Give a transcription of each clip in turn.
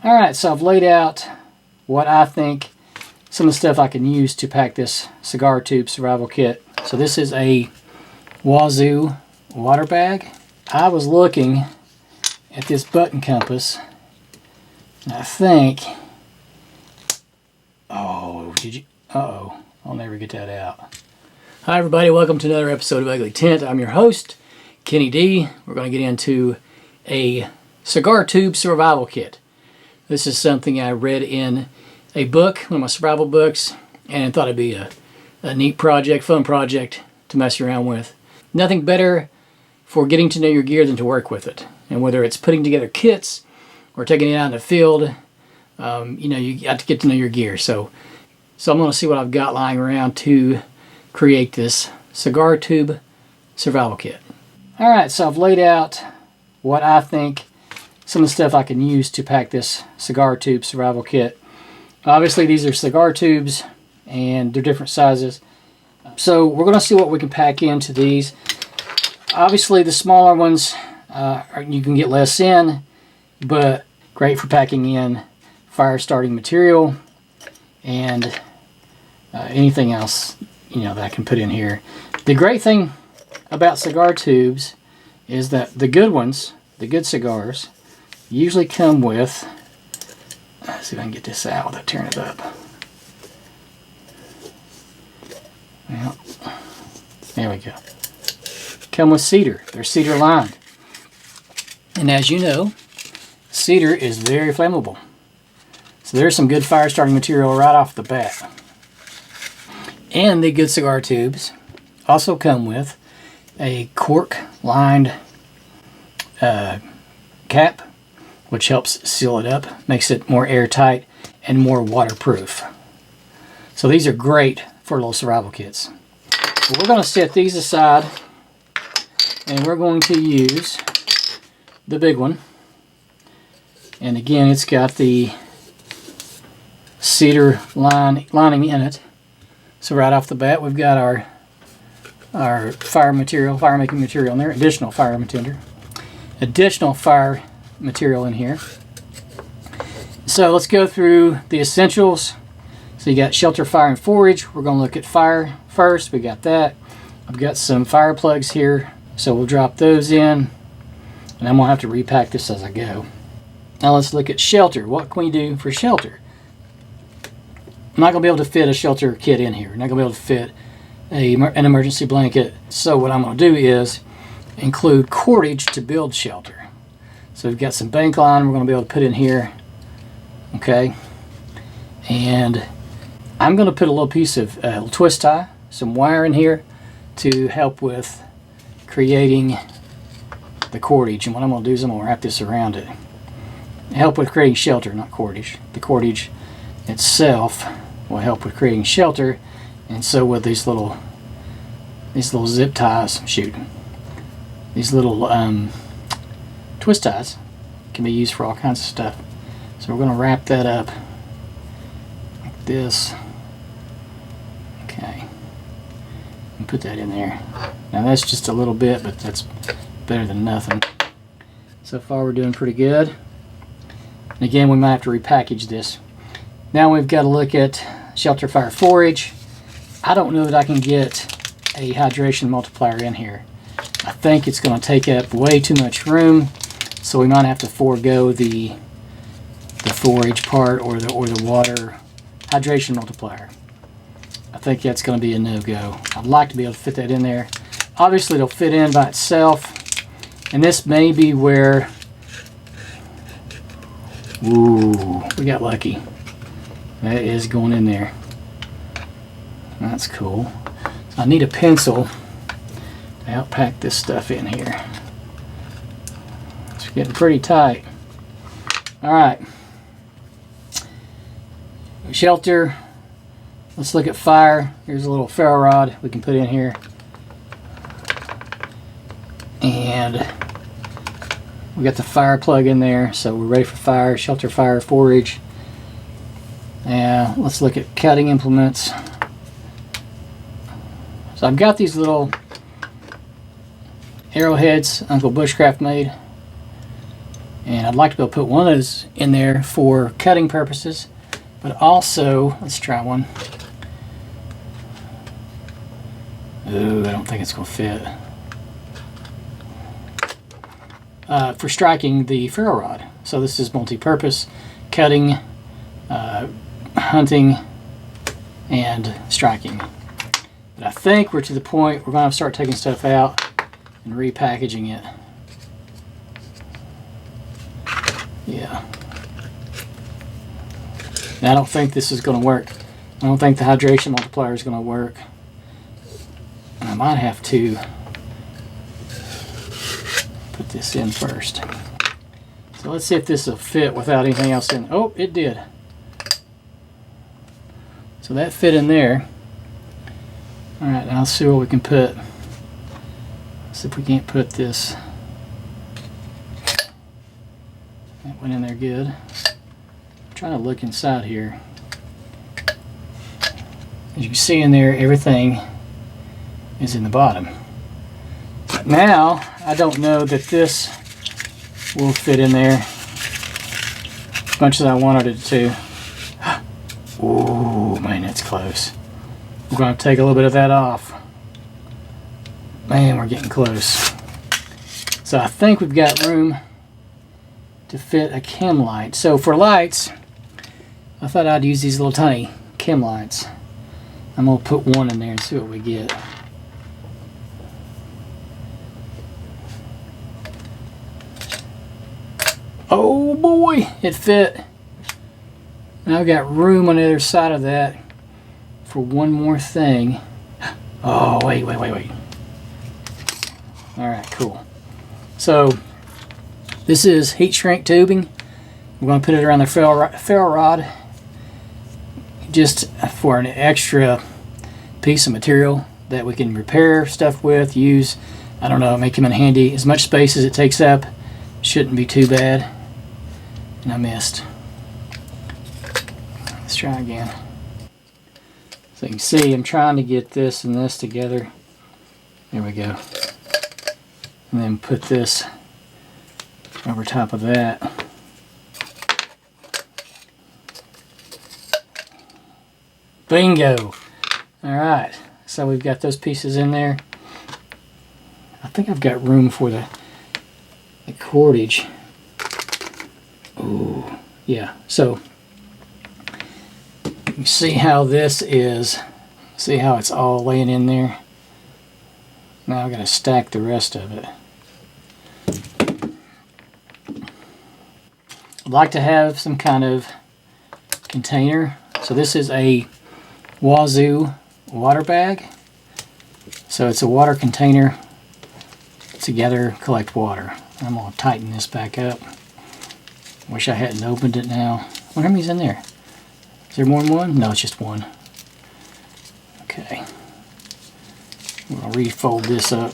Alright, so I've laid out what I think some of the stuff I can use to pack this cigar tube survival kit. So this is a Wazoo water bag. I was looking at this button compass, and I think, I'll never get that out. Hi everybody, welcome to another episode of Ugly Tent. I'm your host, Kenny D. We're going to get into a cigar tube survival kit. This is something I read in a book, one of my survival books, and thought it'd be a neat project, fun project to mess around with. Nothing better for getting to know your gear than to work with it. And whether it's putting together kits or taking it out in the field, you got to get to know your gear. So I'm going to see what I've got lying around to create this cigar tube survival kit. Alright, so I've laid out what I think some of the stuff I can use to pack this cigar tube survival kit. Obviously these are cigar tubes and they're different sizes. So we're going to see what we can pack into these. Obviously the smaller ones you can get less in, but great for packing in fire starting material and anything else that I can put in here. The great thing about cigar tubes is that the good ones, the good cigars, usually come with, let's see if I can get this out without tearing it up. Well, there we go. Come with cedar. They're cedar lined. And as you know, cedar is very flammable. So there's some good fire starting material right off the bat. And the good cigar tubes also come with a cork lined cap, which helps seal it up, makes it more airtight and more waterproof. So these are great for little survival kits. So we're going to set these aside and we're going to use the big one. And again, it's got the cedar lining in it. So right off the bat, we've got our fire making material in there, additional fire material in here. So let's go through the essentials. So you got shelter, fire, and forage. We're going to look at fire first. We got that. I've got some fire plugs here, so we'll drop those in, and I'm going to have to repack this as I go. Now let's look at shelter. What can we do for shelter? I'm not going to be able to fit a shelter kit in here. I'm not going to be able to fit an emergency blanket. So what I'm going to do is include cordage to build shelter. So we've got some bank line we're going to be able to put in here. Okay. And I'm going to put a little piece of twist tie, some wire in here to help with creating the cordage. And what I'm going to do is I'm going to wrap this around it. Help with creating shelter, not cordage. The cordage itself will help with creating shelter, and so with these little zip ties, these little twist ties can be used for all kinds of stuff. So we're going to wrap that up like this. Okay, and put that in there. Now that's just a little bit, but that's better than nothing. So far we're doing pretty good. And again, we might have to repackage this. Now we've got to look at shelter, fire, forage. I don't know that I can get a hydration multiplier in here. I think it's going to take up way too much room, so we might have to forego the forage part or the water hydration multiplier. I think that's going to be a no-go. I'd like to be able to fit that in there. Obviously it'll fit in by itself, and this may be where, ooh, we got lucky. That is going in there. That's cool. So I need a pencil to help pack this stuff in here. It's getting pretty tight. Alright. Shelter. Let's look at fire. Here's a little ferro rod we can put in here. And we got the fire plug in there, so we're ready for fire, shelter, fire, forage. Now let's look at cutting implements. So I've got these little arrowheads Uncle Bushcraft made, And I'd like to be able to put one of those in there for cutting purposes, but also, let's try one. Ooh, I don't think it's going to fit. For striking the ferro rod. So this is multi-purpose, cutting, hunting, and striking. But I think we're to the point we're going to start taking stuff out and repackaging it. Yeah. Now, I don't think this is going to work. I don't think the hydration multiplier is going to work. I might have to put this in first. So let's see if this will fit without anything else in. Oh, it did. So that fit in there. All right, now let's see what we can put. Let's see if we can't put this. That went in there good. I'm trying to look inside here. As you can see in there, everything is in the bottom. But now, I don't know that this will fit in there as much as I wanted it to. Ooh, man, that's close. We're going to take a little bit of that off. Man, we're getting close. So I think we've got room to fit a chem light. So for lights, I thought I'd use these little tiny chem lights. I'm going to put one in there and see what we get. Oh boy, it fit. Now I've got room on the other side of that for one more thing. Oh, wait. Alright, cool. So, this is heat shrink tubing. We're going to put it around the ferro rod just for an extra piece of material that we can repair stuff with, use, I don't know, make them in handy. As much space as it takes up shouldn't be too bad. And I missed. Let's try again. So you can see I'm trying to get this and this together. There we go. And then put this over top of that. Bingo! Alright, so we've got those pieces in there. I think I've got room for the cordage. Ooh, yeah. So you see how this is. See how it's all laying in there? Now I've got to stack the rest of it. I'd like to have some kind of container. So this is a Wazoo water bag. So it's a water container to collect water. I'm going to tighten this back up. Wish I hadn't opened it now. I wonder how many's in there. Is there more than one? No, it's just one. Okay. I'm going to refold this up.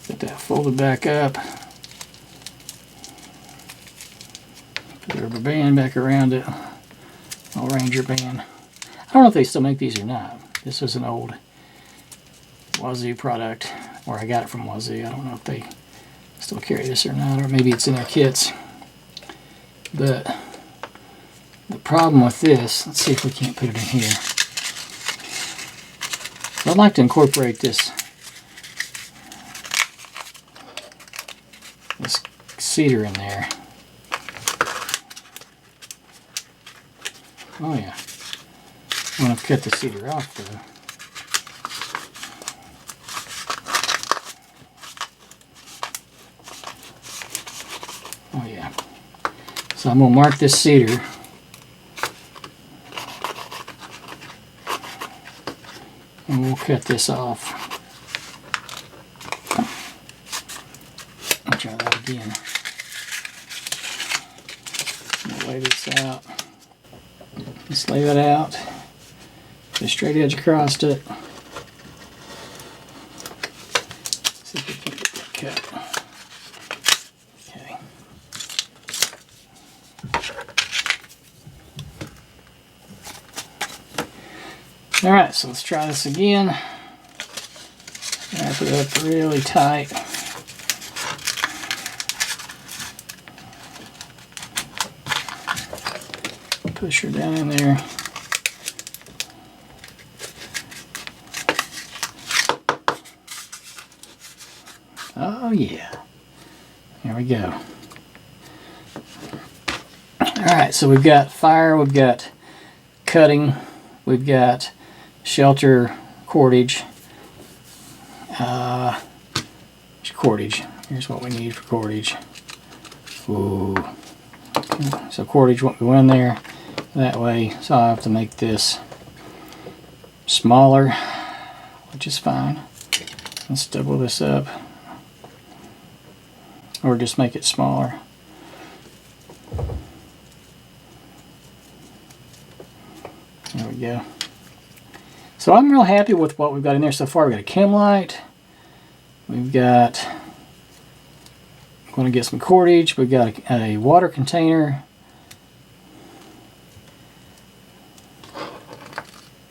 Get that folded back up. Put the rubber band back around it. Old Ranger band. I don't know if they still make these or not. This was an old Wazoo product, or I got it from Wazoo. I don't know if they still carry this or not, or maybe it's in their kits. But the problem with this, let's see if we can't put it in here. So I'd like to incorporate this cedar in there. Oh yeah. I'm going to cut the cedar off though. Oh yeah. So I'm going to mark this cedar. And we'll cut this off. I'll try that again. I'll lay this out. Just lay that out. Put a straight edge across it. See if we can get that cut. Okay. Alright, so let's try this again. Wrap it up really tight. push her down in there. Oh yeah. There we go. Alright, so we've got fire, we've got cutting, we've got shelter, cordage. Cordage. Here's what we need for cordage. Ooh. Okay. So cordage won't go in there that way, so I have to make this smaller, which is fine. Let's double this up. Or just make it smaller. There we go. So I'm real happy with what we've got in there so far. We've got a chem light. We've got, I'm going to get some cordage. We've got a water container.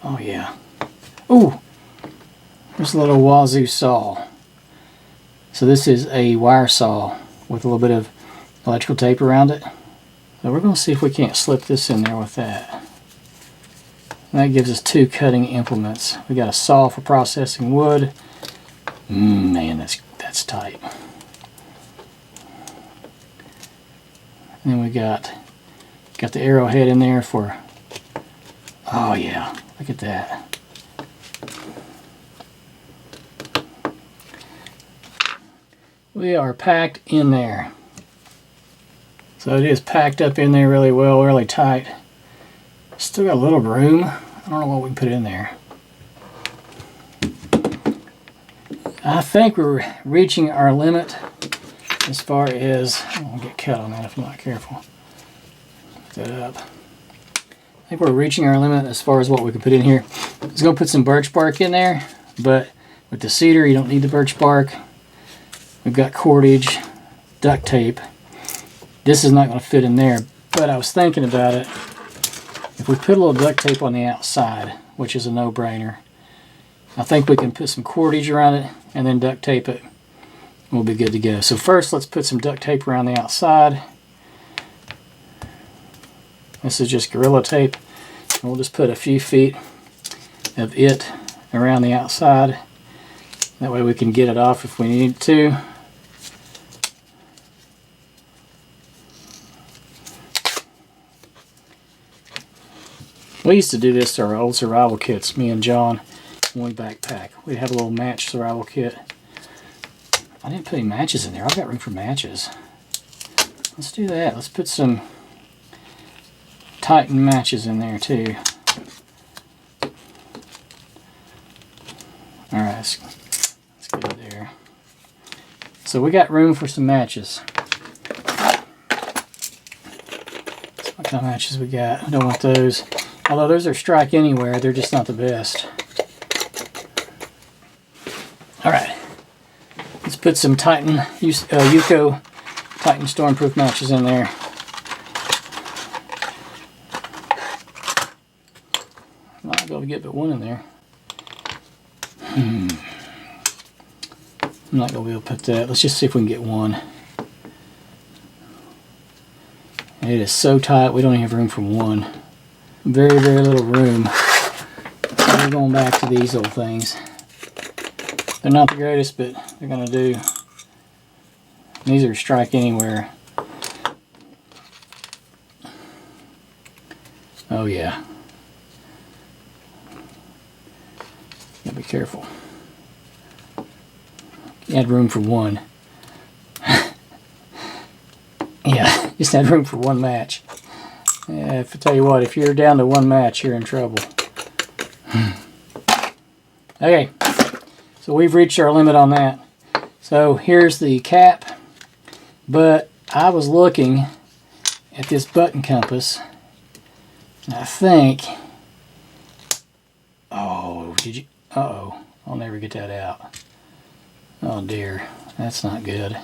Oh yeah. Ooh, there's a little wazoo saw. So this is a wire saw with a little bit of electrical tape around it. So we're going to see if we can't slip this in there with that. And that gives us 2 cutting implements. We got a saw for processing wood. Man, that's tight. And then we got the arrowhead in there for, oh yeah, look at that. We are packed in there. So it is packed up in there really well, really tight. Still got a little room. I don't know what we can put in there. I think we're reaching our limit as far as, I'll get cut on that if I'm not careful. Put that up. I think we're reaching our limit as far as what we can put in here. I was going to put some birch bark in there, but with the cedar you don't need the birch bark. We've got cordage, duct tape. This is not going to fit in there, but I was thinking about it. If we put a little duct tape on the outside, which is a no-brainer, I think we can put some cordage around it and then duct tape it. We'll be good to go. So first, let's put some duct tape around the outside. This is just Gorilla Tape. And we'll just put a few feet of it around the outside. That way we can get it off if we need to. We used to do this to our old survival kits, me and John, when we backpack. We'd have a little match survival kit. I didn't put any matches in there. I've got room for matches. Let's do that. Let's put some Titan matches in there too. Alright, let's get it there. So we got room for some matches. What kind of matches we got? I don't want those. Although those are strike anywhere, they're just not the best. Alright. Let's put some Titan, Yuko Titan Stormproof matches in there. Might be able to get but one in there. I'm not going to be able to put that. Let's just see if we can get one. And it is so tight we don't even have room for one. Very, very little room. So we're going back to these old things. They're not the greatest, but they're going to do. These are strike anywhere. Oh yeah. Gotta be careful. You had room for one. Yeah, just had room for one match. Yeah, if I tell you what, if you're down to one match, you're in trouble. Okay, so we've reached our limit on that. So here's the cap, but I was looking at this button compass, and I think, oh, did you, uh-oh, I'll never get that out. Oh dear, that's not good.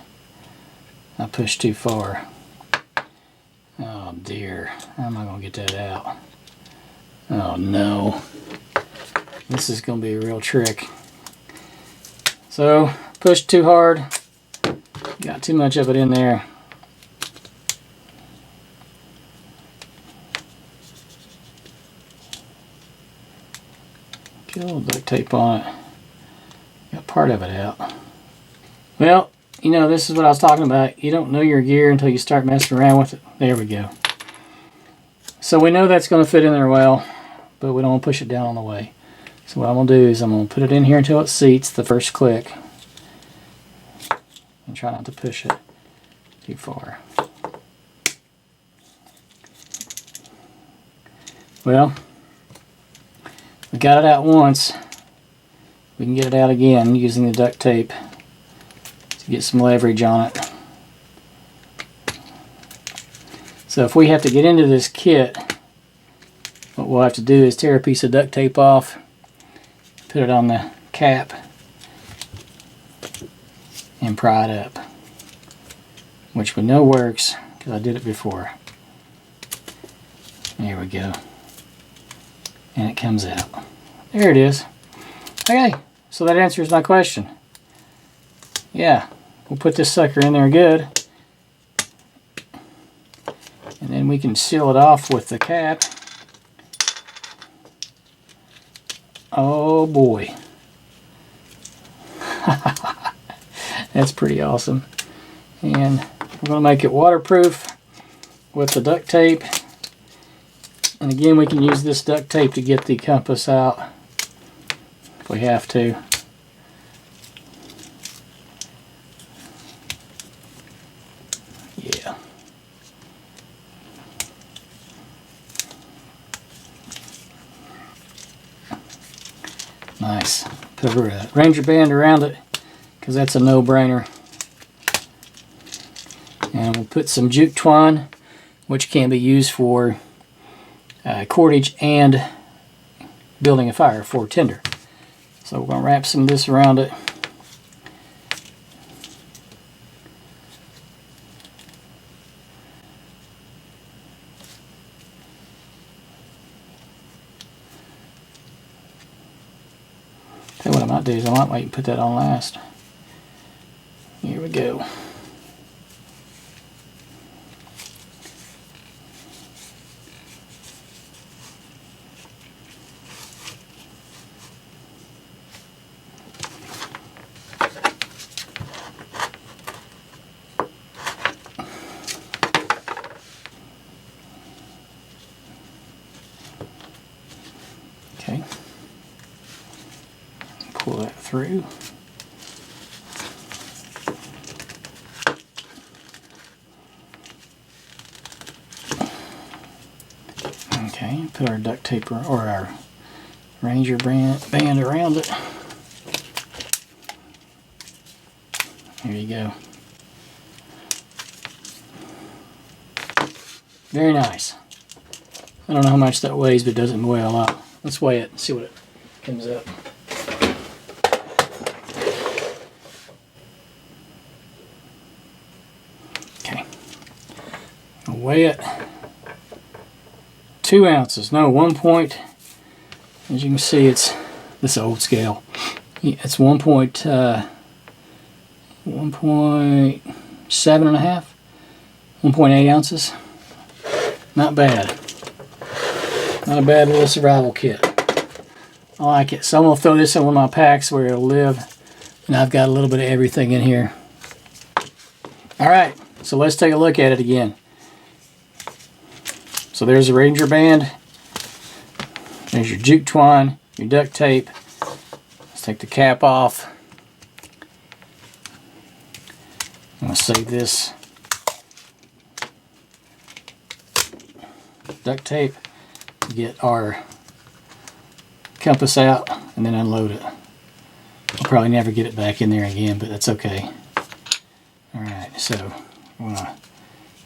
I pushed too far. Oh dear, how am I going to get that out? Oh no. This is going to be a real trick. So, pushed too hard. Got too much of it in there. Get a little duct tape on it. Got part of it out. Well, you know, this is what I was talking about. You don't know your gear until you start messing around with it. There we go. So we know that's going to fit in there well, but we don't want to push it down on the way. So what I'm going to do is I'm going to put it in here until it seats the first click. And try not to push it too far. Well, we got it out once. We can get it out again using the duct tape to get some leverage on it. So if we have to get into this kit, what we'll have to do is tear a piece of duct tape off, put it on the cap, and pry it up, which we know works because I did it before. There we go. And it comes out. There it is. Okay, so that answers my question. Yeah, we'll put this sucker in there good. And then we can seal it off with the cap. Oh boy. That's pretty awesome. And we're going to make it waterproof with the duct tape. And again, we can use this duct tape to get the compass out if we have to. Yeah. Nice. Put a Ranger band around it because that's a no-brainer. And we'll put some jute twine, which can be used for cordage and building a fire for tinder. So we're going to wrap some of this around it. So what I might do is I might wait and put that on last. Here we go. Okay. Pull that through. Okay, put our duct tape or our Ranger band around it. There you go. Very nice. I don't know how much that weighs, but it doesn't weigh a lot. Let's weigh it and see what it comes up. Okay. I'll weigh it. 2 ounces. No, 1 point. As you can see, it's this old scale. Yeah, it's 1.7 and a half. 1.8 ounces. Not bad. Not a bad little survival kit. I like it. So I'm going to throw this in one of my packs where it'll live. And I've got a little bit of everything in here. Alright, so let's take a look at it again. So there's the Ranger band. There's your jute twine, your duct tape. Let's take the cap off. I'm going to save this duct tape to get our compass out and then unload it. I'll probably never get it back in there again, but that's okay. Alright, so I'm going to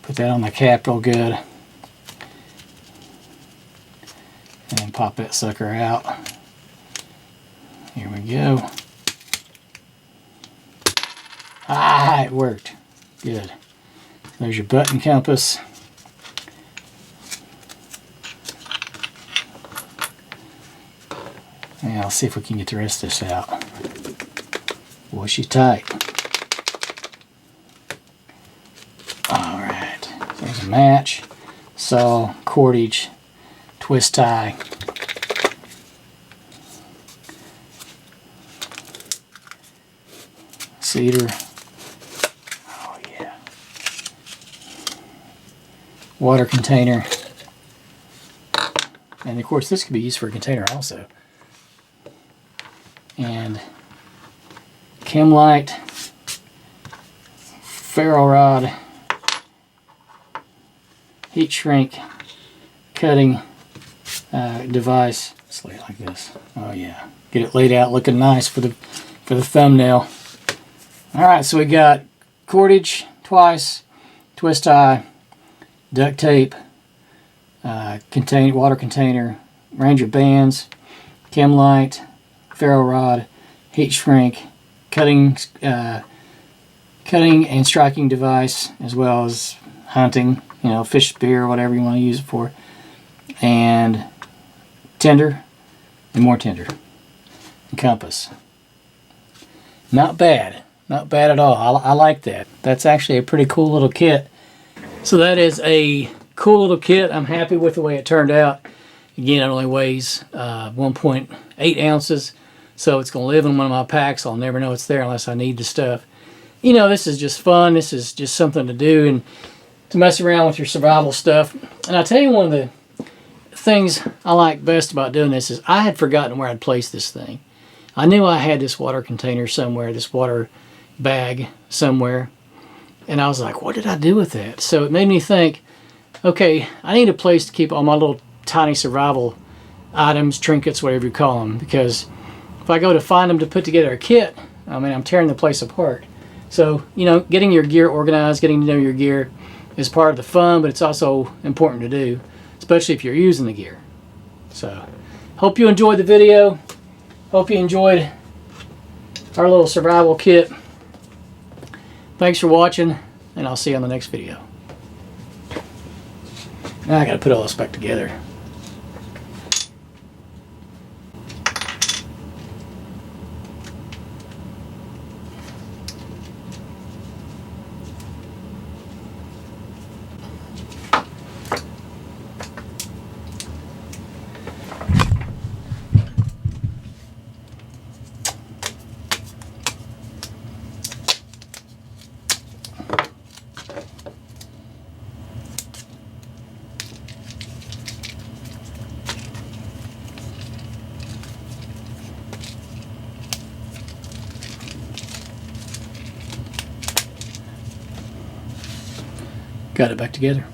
put that on the cap real good. And then pop that sucker out. Here we go. Ah, it worked. Good. There's your button compass. Now I'll see if we can get the rest of this out. Boy, she's tight. Alright. There's a match, saw, cordage, twist tie. cedar. Oh yeah. Water container. And of course this could be used for a container also. And chem light, ferro rod, heat shrink, cutting device. Let's lay it like this. Oh yeah, get it laid out looking nice for the thumbnail. All right, so we got cordage twice, twist tie, duct tape, water container, range of bands, chem light, ferro rod, heat shrink, cutting and striking device, as well as hunting, you know, fish spear, whatever you want to use it for, and tinder, and more tinder, and compass. Not bad. Not bad at all. I like that. That's actually a pretty cool little kit. So that is a cool little kit. I'm happy with the way it turned out. Again, it only weighs 1.8 ounces. So it's going to live in one of my packs. I'll never know it's there unless I need the stuff. You know, this is just fun. This is just something to do and to mess around with your survival stuff. And I'll tell you, one of the things I like best about doing this is I had forgotten where I'd placed this thing. I knew I had this water container somewhere, this water bag somewhere. And I was like, what did I do with that? So it made me think, okay, I need a place to keep all my little tiny survival items, trinkets, whatever you call them, because if I go to find them to put together a kit, I mean, I'm tearing the place apart. So, you know, getting your gear organized, getting to know your gear is part of the fun, but it's also important to do, especially if you're using the gear. So, hope you enjoyed the video. Hope you enjoyed our little survival kit. Thanks for watching, and I'll see you on the next video. Now I gotta put all this back together. Got it back together.